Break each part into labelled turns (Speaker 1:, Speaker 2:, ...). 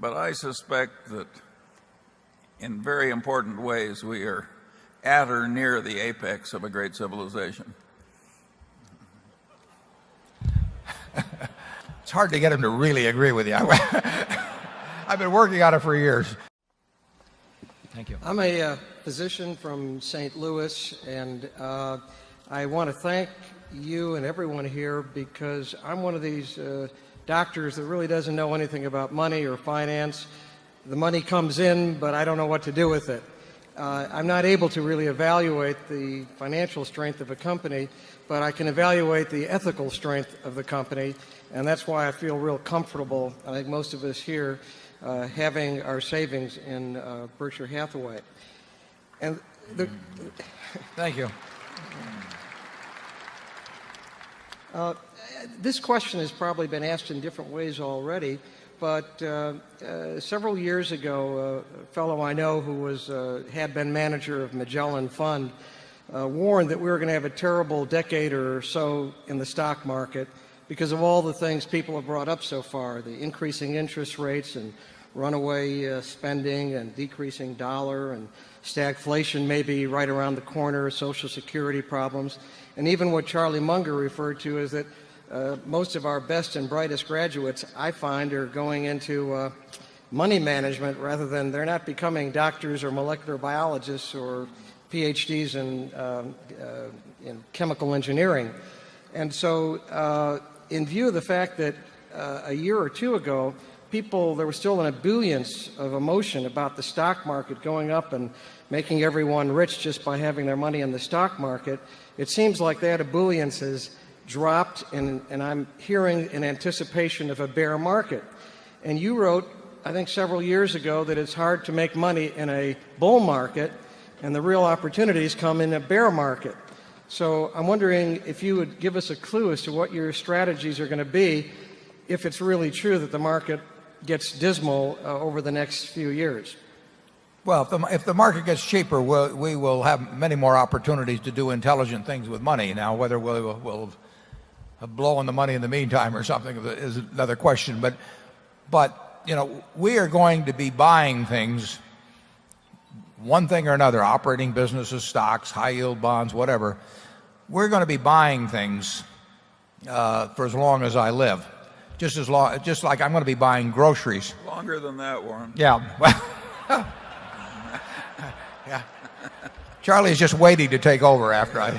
Speaker 1: but I suspect that in very important ways we are at or near the apex of a great civilization.
Speaker 2: It's hard to get him to really agree with you. I've been working on it for years.
Speaker 3: Thank you.
Speaker 4: I'm a physician from St. Louis, and I want to thank you and everyone here because I'm one of these doctors that really doesn't know anything about money or finance. The money comes in, but I don't know what to do with it. I'm not able to really evaluate the financial strength of a company, but I can evaluate the ethical strength of the company, and that's why I feel real comfortable, I think most of us here, having our savings in Berkshire Hathaway. And
Speaker 2: Thank you.
Speaker 4: This question has probably been asked in different ways already, but several years ago, a fellow I know who had been manager of Magellan Fund warned that we were going to have a terrible decade or so in the stock market because of all the things people have brought up so far, the increasing interest rates and runaway spending and decreasing dollar and stagflation maybe right around the corner, Social Security problems, and even what Charlie Munger referred to is that most of our best and brightest graduates, I find, are going into money management rather than they're not becoming doctors or molecular biologists or PhDs in chemical engineering. And so in view of the fact that a year or two ago, there was still an ebullience of emotion about the stock market going up and making everyone rich just by having their money in the stock market, it seems like that ebullience has dropped, and I'm hearing in anticipation of a bear market. And you wrote, I think several years ago, that it's hard to make money in a bull market, and the real opportunities come in a bear market. So I'm wondering if you would give us a clue as to what your strategies are going to be if it's really true that the market gets dismal over the next few years.
Speaker 2: Well, if the market gets cheaper, we will have many more opportunities to do intelligent things with money. Now, whether we'll blow on the money in the meantime or something is another question. But you know, we are going to be buying things, one thing or another, operating businesses, stocks, high yield bonds, whatever. We're going to be buying things for as long as I live. Just like I'm going to be buying groceries.
Speaker 1: Longer than that, Warren.
Speaker 2: Yeah. Well, yeah. Charlie is just waiting to take over after I.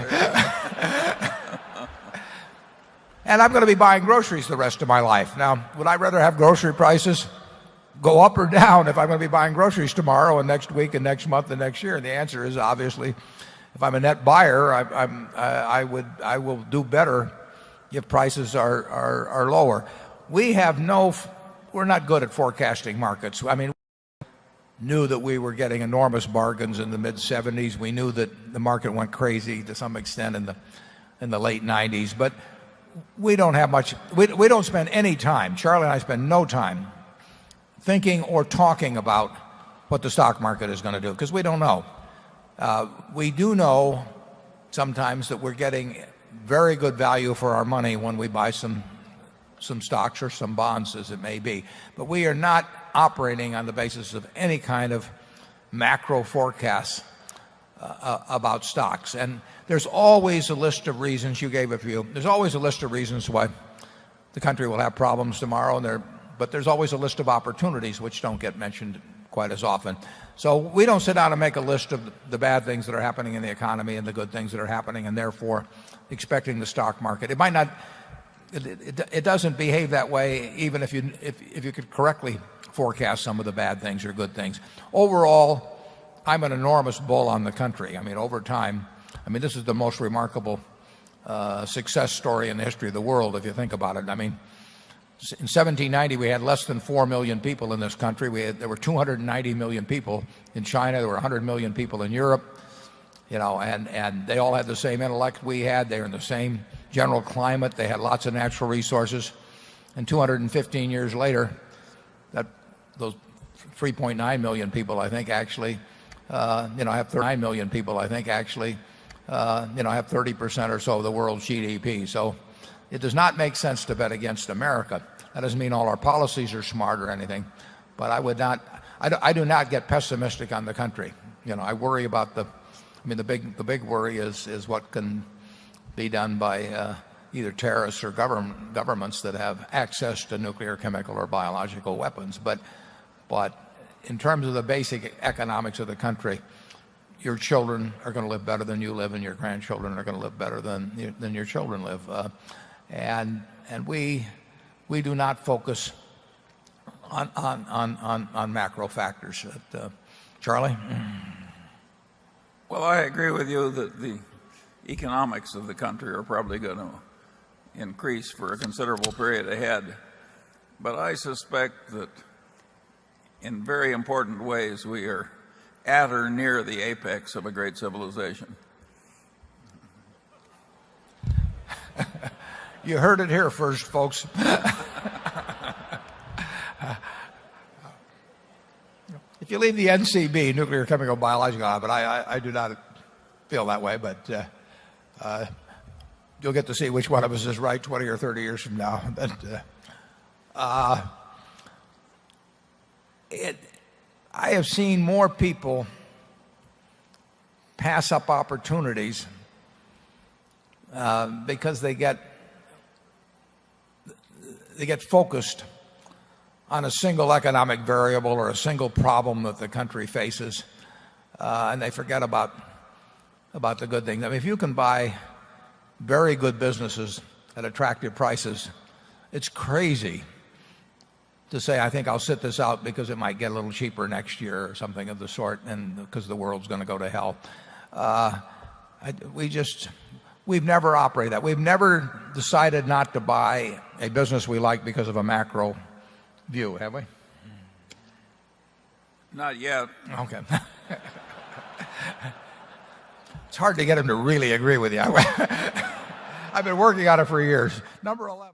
Speaker 2: And I'm going to be buying groceries the rest of my life. Now, would I rather have grocery prices go up or down if I'm going to be buying groceries tomorrow and next week and next month and next year? And the answer is obviously, if I'm a net buyer, I will do better if prices are lower. We're not good at forecasting markets. I mean, we knew that we were getting enormous bargains in the mid-70s. We knew that the market went crazy to some extent in the late 90s. But we don't have much. We don't spend any time. Charlie and I spend no time thinking or talking about what the stock market is going to do because we don't know. We do know sometimes that we're getting very good value for our money when we buy some stocks or some bonds, as it may be. But we are not operating on the basis of any kind of macro forecasts about stocks. And there's always a list of reasons. You gave a few. There's always a list of reasons why the country will have problems tomorrow, but there's always a list of opportunities which don't get mentioned quite as often. So we don't sit down and make a list of the bad things that are happening in the economy and the good things that are happening, and therefore expecting the stock market. It might not. It doesn't behave that way, even if you could correctly forecast some of the bad things or good things. Overall, I'm an enormous bull on the country. I mean, over time, this is the most remarkable success story in the history of the world, if you think about it. I mean, in 1790, we had less than 4 million people in this country. There were 290 million people in China. There were 100 million people in Europe. You know, and they all had the same intellect we had. They were in the same general climate. They had lots of natural resources. And 215 years later, those 3.9 million people, I think, actually, have 39 million people, I think, actually, have 30% or so of the world's GDP. So it does not make sense to bet against America. That doesn't mean all our policies are smart or anything. but I do not get pessimistic on the country. I worry about the big worry is what can be done by either terrorists or governments that have access to nuclear, chemical, or biological weapons. But in terms of the basic economics of the country, your children are going to live better than you live, and your grandchildren are going to live better than your children live. And we do not focus on macro factors. Charlie?
Speaker 1: Well, I agree with you that the economics of the country are probably going to increase for a considerable period ahead. But I suspect that in very important ways we are at or near the apex of a great civilization.
Speaker 2: You heard it here first, folks. If you leave the NCB, nuclear, chemical, biological, but I do not feel that way, but you'll get to see which one of us is right 20 or 30 years from now. I have seen more people pass up opportunities because they get focused on a single economic variable or a single problem that the country faces, and they forget about the good things. I mean, if you can buy very good businesses at attractive prices, it's crazy to say, I think I'll sit this out because it might get a little cheaper next year or something of the sort, and because the world's going to go to hell. We've never operated that. We've never decided not to buy a business we like because of a macro view, have we?
Speaker 1: Not yet.
Speaker 2: Okay. It's hard to get him to really agree with you. I've been working on it for years. Number 11.